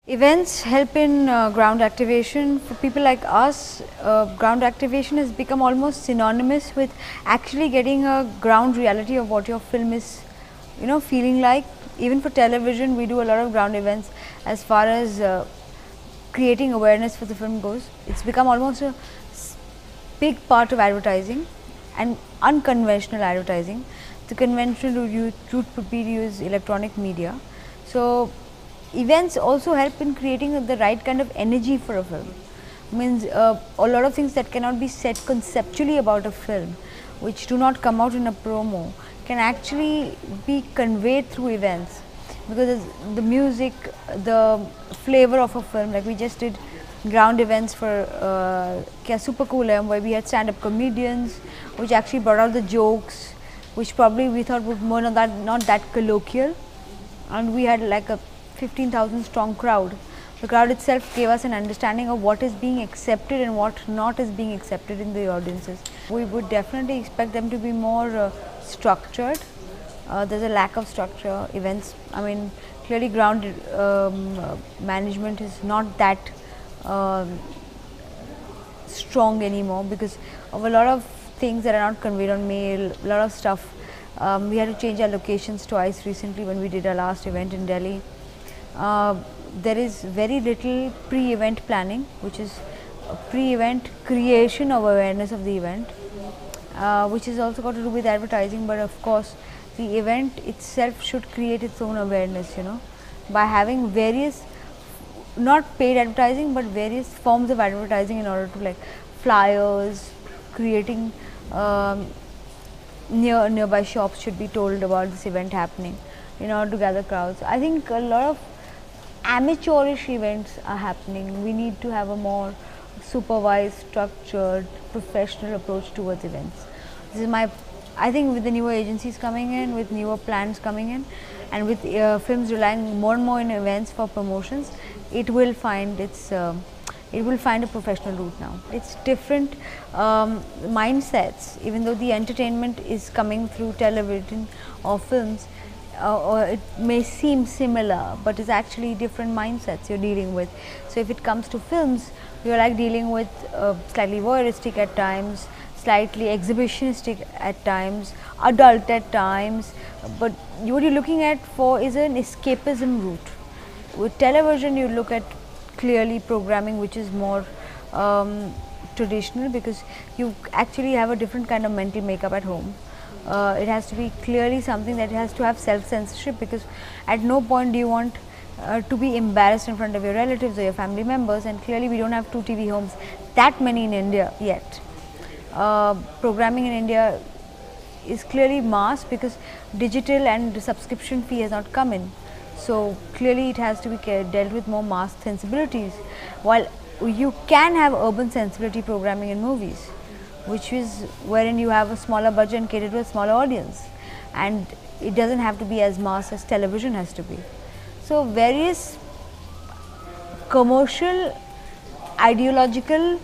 Events help in ground activation. For people like us, ground activation has become almost synonymous with actually getting a ground reality of what your film is, feeling like. Even for television, we do a lot of ground events as far as creating awareness for the film goes. It's become almost a big part of advertising and unconventional advertising. The conventional route would be to use electronic media. So events also help in creating the right kind of energy for a film. Means a lot of things that cannot be said conceptually about a film, which do not come out in a promo, can actually be conveyed through events, because the music, the flavor of a film, like we just did ground events for Kya Super Cool Hai, where we had stand-up comedians, which actually brought out the jokes, which probably we thought would more not that colloquial, and we had like a 15,000 strong crowd. The crowd itself gave us an understanding of what is being accepted and what not is being accepted in the audiences. We would definitely expect them to be more structured. There's a lack of structure. Events, I mean, clearly ground management is not that strong anymore because of a lot of things that are not conveyed on mail, a lot of stuff. We had to change our locations twice recently when we did our last event in Delhi. There is very little pre-event planning, which is pre-event creation of awareness of the event, which is also got to do with advertising, but of course the event itself should create its own awareness, by having various, not paid advertising, but various forms of advertising in order to, like flyers, creating nearby shops should be told about this event happening in order to gather crowds. I think a lot of amateurish events are happening. We need to have a more supervised, structured, professional approach towards events. This is my, I think with the newer agencies coming in, with newer plans coming in, and with films relying more and more on events for promotions, it will find its it will find a professional route now. It's different mindsets, even though the entertainment is coming through television or films, or it may seem similar, but it's actually different mindsets you're dealing with. So if it comes to films, you're like dealing with slightly voyeuristic at times, slightly exhibitionistic at times, adult at times, but what you're looking at for is an escapism route. With television, you look at clearly programming which is more traditional, because you actually have a different kind of mental makeup at home. It has to be clearly something that has to have self-censorship, because at no point do you want to be embarrassed in front of your relatives or your family members, and clearly we don't have 2 TV homes, that many in India yet. Programming in India is clearly mass because digital and the subscription fee has not come in. So clearly it has to be dealt with more mass sensibilities, while you can have urban sensibility programming in movies, which is wherein you have a smaller budget and cater to a smaller audience, and it doesn't have to be as mass as television has to be. So various commercial, ideological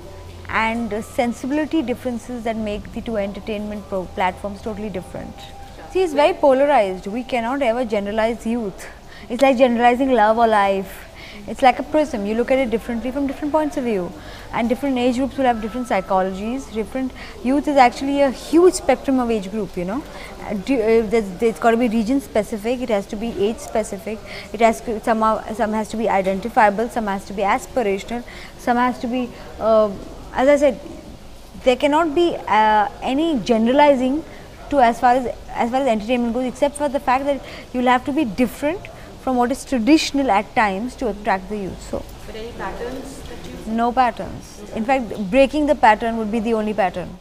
and sensibility differences that make the two entertainment platforms totally different. See, it's very polarized. We cannot ever generalize youth. It's like generalizing love or life. It's like a prism. You look at it differently from different points of view, and different age groups will have different psychologies. Youth is actually a huge spectrum of age group, There's got to be region specific, it has to be age specific, it has to, some has to be identifiable, some has to be aspirational, some has to be, as I said, there cannot be any generalizing to as far as entertainment goes, except for the fact that you'll have to be different from what is traditional at times to attract the youth. So, but any patterns that you? No patterns. In fact, breaking the pattern would be the only pattern.